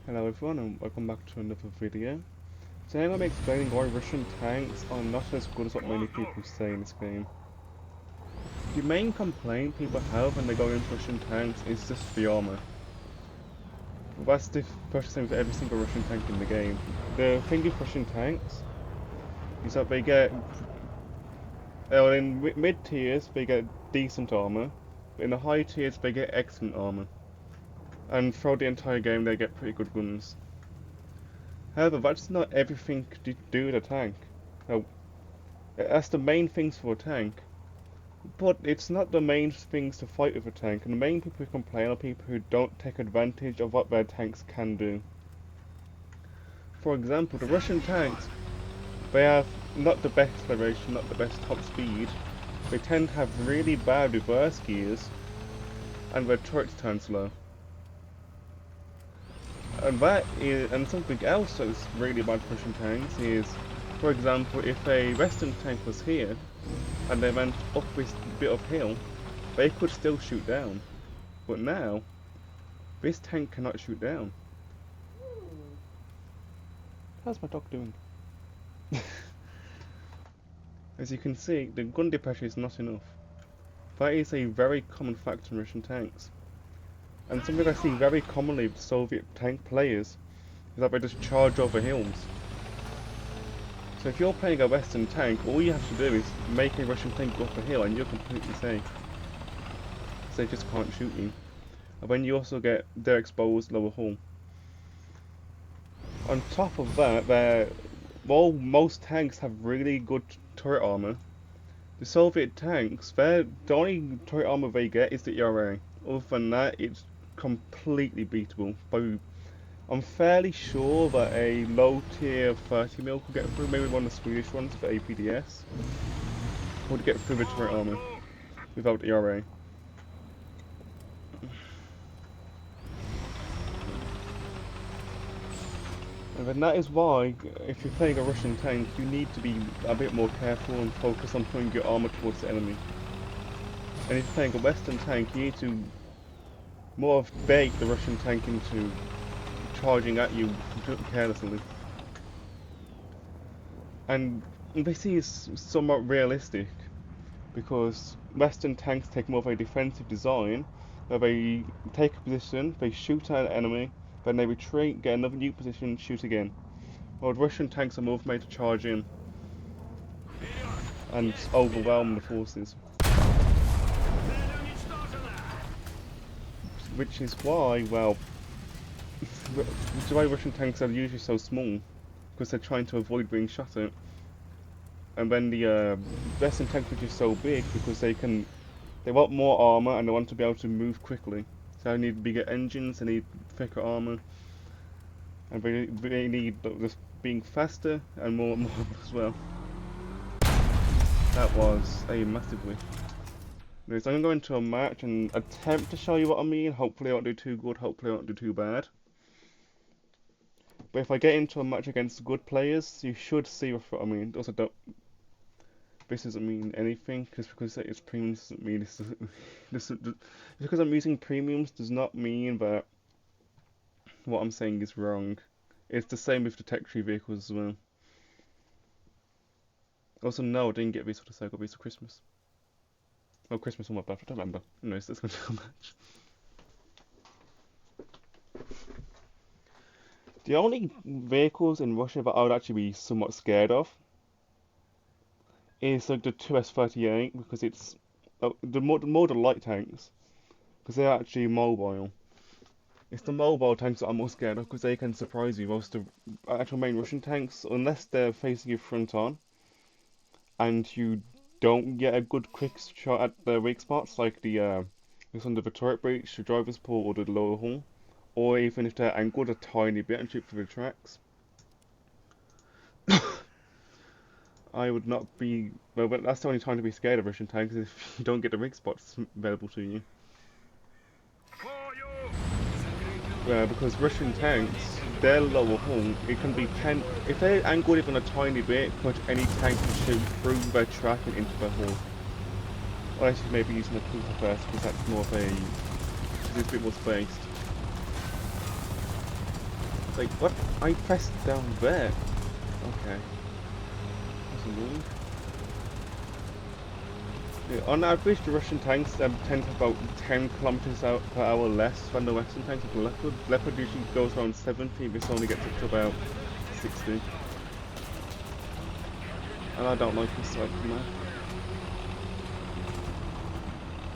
Hello everyone and welcome back to another video. Today I'm going to be explaining why Russian tanks are not as good as what many people say in this game. The main complaint people have when they go into Russian tanks is just the armour. That's the first thing for every single Russian tank in the game. The thing with Russian tanks is that they get, in mid tiers they get decent armour, but in the high tiers they get excellent armour. And throughout the entire game they get pretty good guns. However, that's not everything to do with a tank. Now, that's the main things for a tank, but it's not the main things to fight with a tank, and the main people who complain are people who don't take advantage of what their tanks can do. For example, the Russian tanks, they have not the best acceleration, not the best top speed, they tend to have really bad reverse gears, and their turrets turn slow. And something else that's really bad for Russian tanks is, for example, if a Western tank was here and they went up this bit of hill, they could still shoot down. But now, this tank cannot shoot down. How's my dog doing? As you can see, the gun depression is not enough. That is a very common factor in Russian tanks. And something I see very commonly with Soviet tank players is that they just charge over hills. So if you're playing a Western tank, all you have to do is make a Russian tank go up a hill and you're completely safe. So they just can't shoot you. And then you also get their exposed lower hull. On top of that, while most tanks have really good turret armor, the Soviet tanks, the only turret armor they get is the ERA. Other than that, it's completely beatable. I'm fairly sure that a low tier 30mm could get through, maybe one of the Swedish ones for APDS, would get through the turret armor without ERA. And then that is why, if you're playing a Russian tank, you need to be a bit more careful and focus on putting your armor towards the enemy. And if you're playing a Western tank, you need to more of bait the Russian tank into charging at you carelessly. And this is somewhat realistic, because Western tanks take more of a defensive design, where they take a position, they shoot at an enemy, then they retreat, get another new position, shoot again. While Russian tanks are more made to charge in and overwhelm the forces. Which is why, well, which is why Russian tanks are usually so small, because they're trying to avoid being shot at. And then the Western tank which is so big because they want more armor and they want to be able to move quickly. So they need bigger engines, they need thicker armor, and they need just being faster and more as well. That was a massive whiff. So I'm going to go into a match and attempt to show you what I mean. Hopefully I won't do too good, hopefully I won't do too bad. But if I get into a match against good players, you should see what I mean. Also, this doesn't mean anything, just because it's premiums doesn't mean just because I'm using premiums does not mean that what I'm saying is wrong. It's the same with the tech tree vehicles as well. Also, no, I didn't get these for the sale, I got these for Christmas. Oh, Christmas or my birthday, I don't remember. Anyways, let's go to a match. The only vehicles in Russia that I would actually be somewhat scared of is like the 2S38, because it's the more the light tanks, because they're actually mobile. It's the mobile tanks that I'm more scared of, because they can surprise you. Most of the actual main Russian tanks, unless they're facing you front on, and you don't get a good quick shot at the weak spots, like it's under the turret breach, the driver's port, or the lower hull, or even if they're angled a tiny bit and shoot through the tracks. I would not be. Well, but that's the only time to be scared of Russian tanks, is if you don't get the rig spots available to you. Because Russian tanks, their lower hull, it can be 10. If they're angled even a tiny bit, pretty much any tank can shoot through their track and into their hull. Unless you maybe using a Cooper first, because that's more of a. It's a bit more spaced. Like, what? I pressed down there. Okay. That's annoying. Yeah, on average, the Russian tanks tend to have about 10 kilometers per hour less than the Western tanks of the Leopard. Leopard usually goes around 70, this only gets up to about 60. And I don't like this side from there.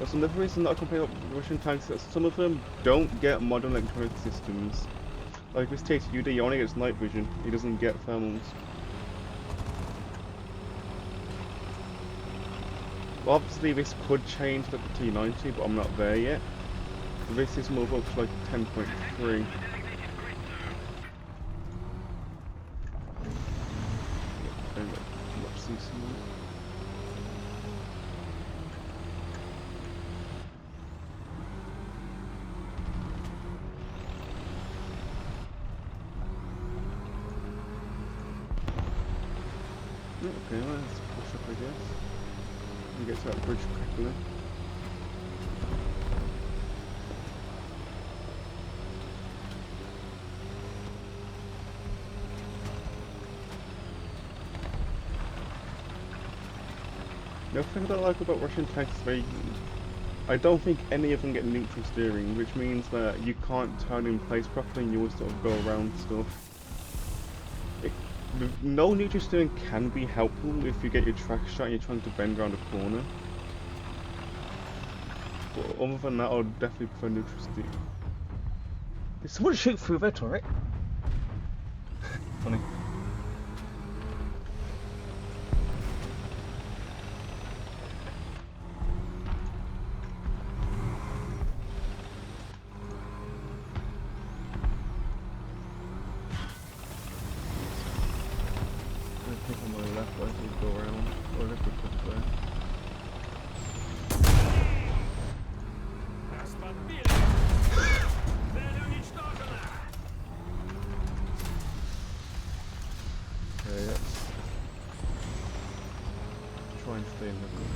That's another reason that I complain about Russian tanks, that some of them don't get modern electronic systems. Like this TTUD, he only gets night vision, he doesn't get thermals. Well, obviously this could change like the T90, but I'm not there yet. This is more up to like 10.3. Okay, well, let's push up, I guess. And get to that bridge quickly. The other thing that I like about Russian tanks is I don't think any of them get neutral steering, which means that you can't turn in place properly and you will sort of go around stuff. No neutral steering can be helpful if you get your track shot and you're trying to bend around a corner. But other than that, I would definitely prefer neutral steering. Did someone shoot through their turret? Funny. I think on my left, I should go around. Or let's go there. Okay, let's try and stay in the group.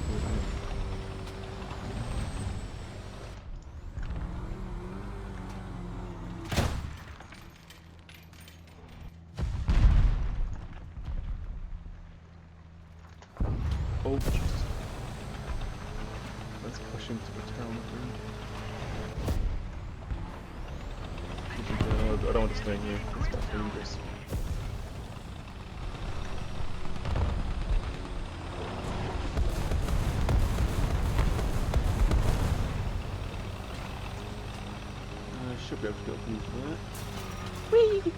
Oh, Jesus. Let's push into the town, I think. I don't want to stay here, it's quite dangerous. I should be able to get up into that. Whee!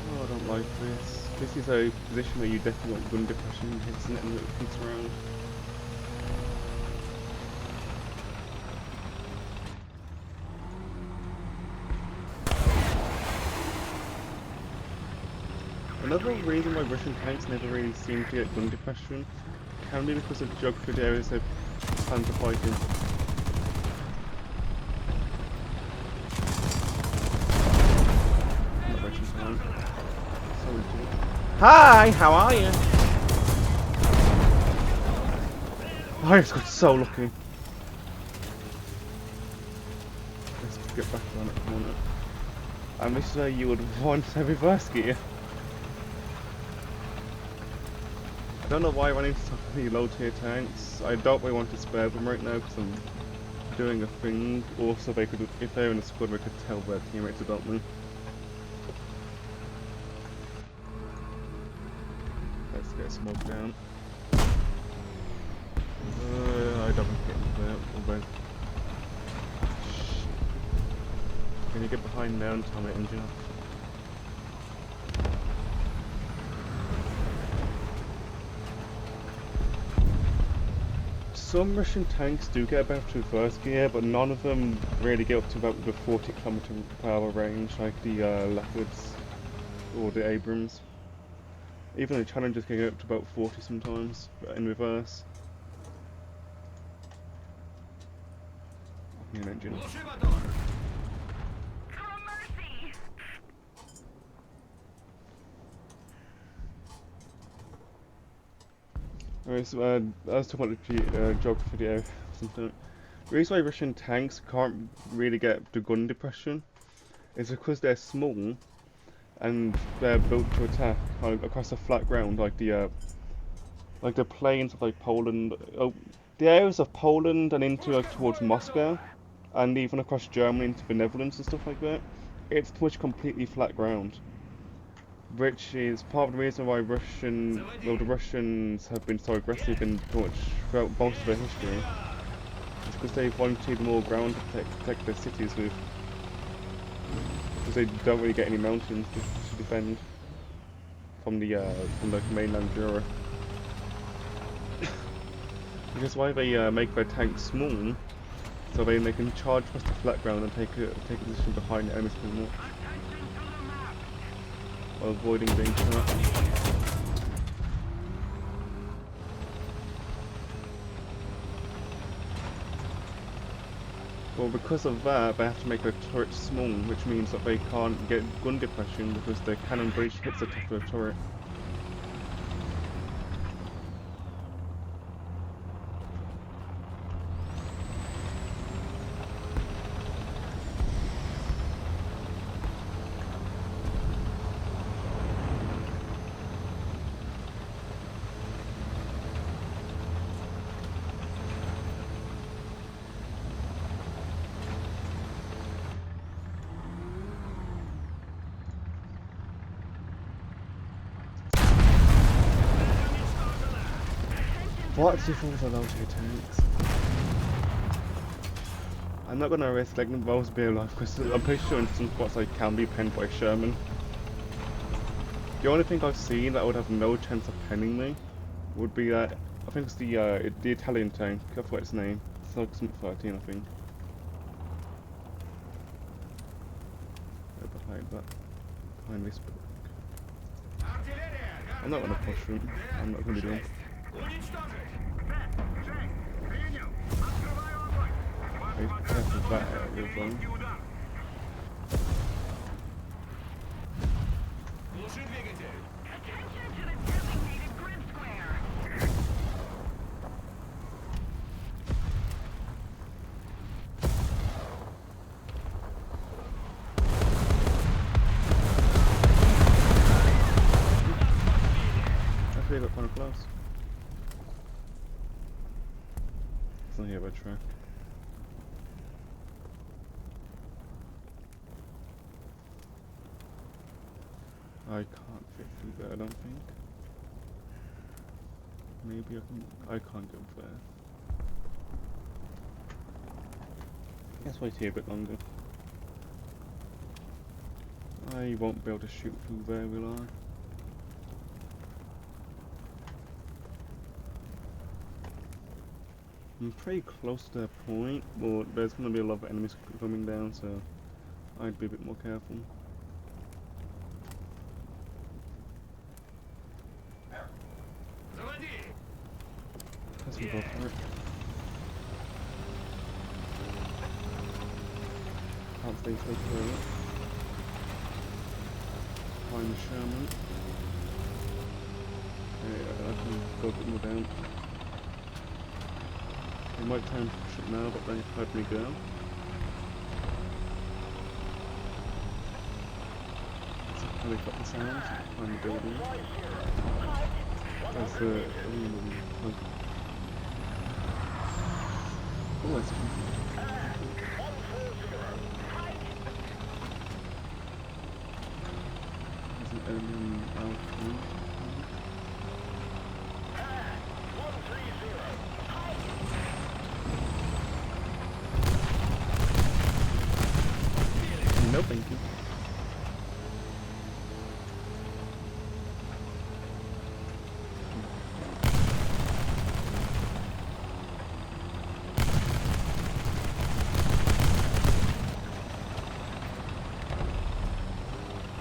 Oh, I don't like this. This is a position where you definitely want gun depression, hits and letting it piece around. Another reason why Russian tanks never really seem to get gun depression can be because of the geography of the areas they plan to fight in. Not Russian tank. So legit. Hi, how are you? I just got so lucky. Let's get back around that corner. And this is where you would want a reverse gear. I don't know why I ran into so many low tier tanks. I don't really want to spare them right now because I'm doing a thing. Also, they could, if they're in a squad, they could tell their teammates about me. Let's get smoked down. I don't want to get into there. Although, can you get behind there and tell my engine off? Some Russian tanks do get about to reverse gear, but none of them really get up to about the 40 km/h range, like the Leopards or the Abrams. Even the Challengers can get up to about 40 sometimes, in reverse. An engine. Alright, so I was talking about the geography video or something. The reason why Russian tanks can't really get the gun depression is because they're small and they're built to attack across the flat ground, like the plains of like Poland, the areas of Poland and into like towards Moscow, and even across Germany into the Netherlands and stuff like that. It's pretty much completely flat ground, which is part of the reason why the Russians have been so aggressive in pretty much throughout most of their history. It's because they wanted more ground to protect their cities with, because they don't really get any mountains to defend from the mainland Europe. Which is why they make their tanks small, so they can charge across the flat ground and take a position behind the enemies pretty much, while avoiding being shot. Well, because of that, they have to make their turrets small, which means that they can't get gun depression because their cannon breach hits the top of the turret. What if all the low tier tanks? I'm not gonna risk letting most be alive because I'm pretty sure in some spots I can be penned by Sherman. The only thing I've seen that would have no chance of penning me would be that, I think it's the Italian tank, I forgot its name. It's like something 13, I think. Behind this book. I'm not gonna push them. I'm not gonna do them. Be careful of that area as well. I feel got kind of close. It's not here by track. I can't fit through there, I don't think. Maybe I can't go up there. Let's wait here a bit longer. I won't be able to shoot through there, will I? I'm pretty close to that point, but there's going to be a lot of enemies coming down, so I'd be a bit more careful. Let's go for it. Can't stay so clear. Find the Sherman. Okay, I can go a bit more down. They might try and push it now, but they heard me go. So how they got the sound behind the building. That's the oh, that's cool. There's an enemy out front. No, thank you.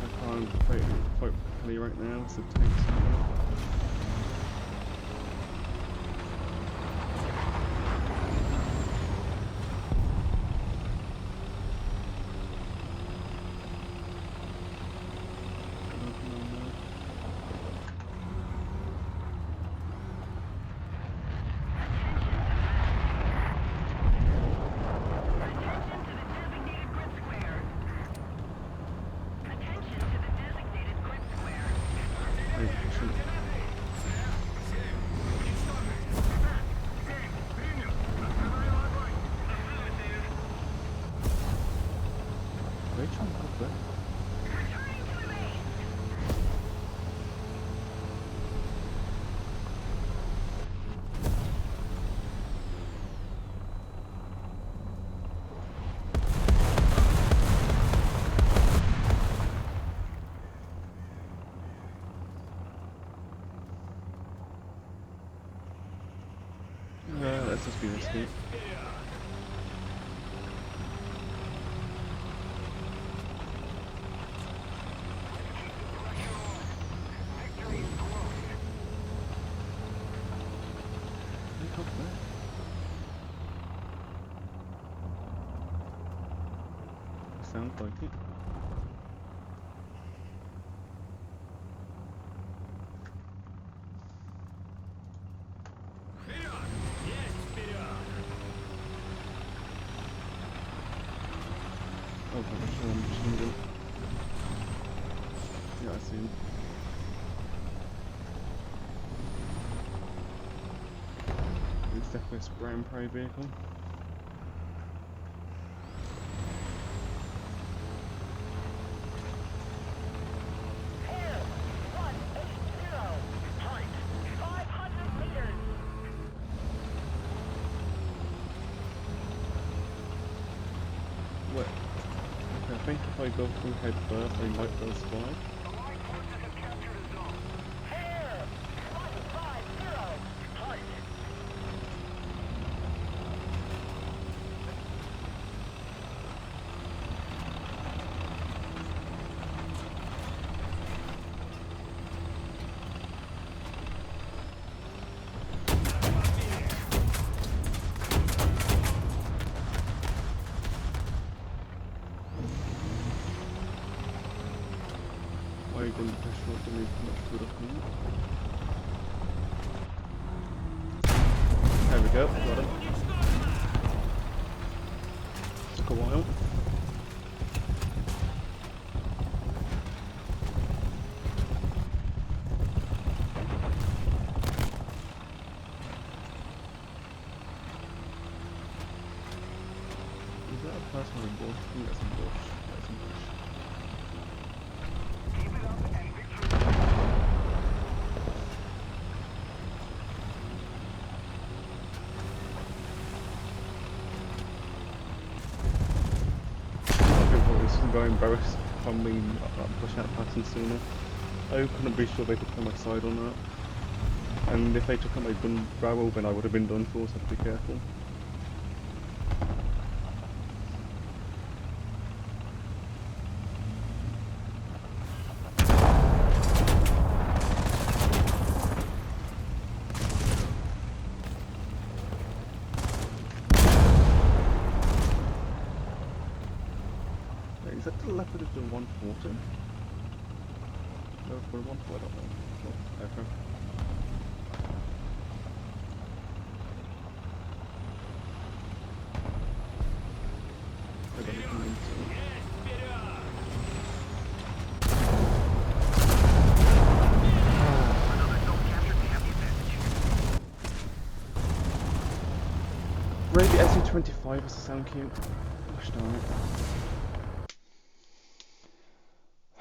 I can't fight properly right now, it's the tanks. it. Look up there. Sounds like it. Oh, machine gun. Yeah, I see him. It's definitely a spray and pray vehicle. What? Okay, I think if I go through head first, I might go spy. Why are you going to push short to make much good of me? There we go, got him. Took a while. Is that a person in bush? I think that's a bush. That's a bush. This is very embarrassed from me pushing out past them sooner. I couldn't be sure they took on my side or not. And if they took out my gun barrel, then I would have been done for, so I have to be careful. Wait, is that the leopard of the 140? No, for 140, I don't know. Oh, okay. I got it coming soon. Rate the SU-25 as a sound cue. Gosh darn it.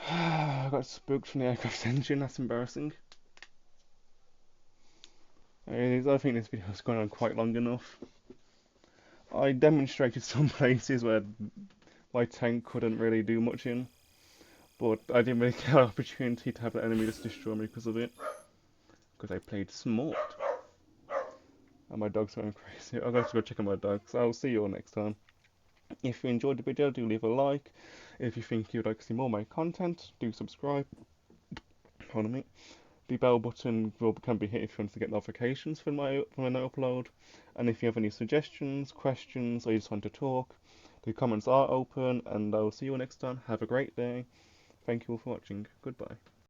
I got spooked from the aircraft engine, that's embarrassing. I think this video has gone on quite long enough. I demonstrated some places where my tank couldn't really do much in, but I didn't really get an opportunity to have the enemy just destroy me because of it. Because I played smart. And my dog's going crazy. I'll have to go check on my dogs. I'll see you all next time. If you enjoyed the video, do leave a like. If you think you'd like to see more of my content, do subscribe. Pardon me. The bell button can be hit if you want to get notifications when I upload. And if you have any suggestions, questions, or you just want to talk, the comments are open, and I'll see you all next time. Have a great day. Thank you all for watching. Goodbye.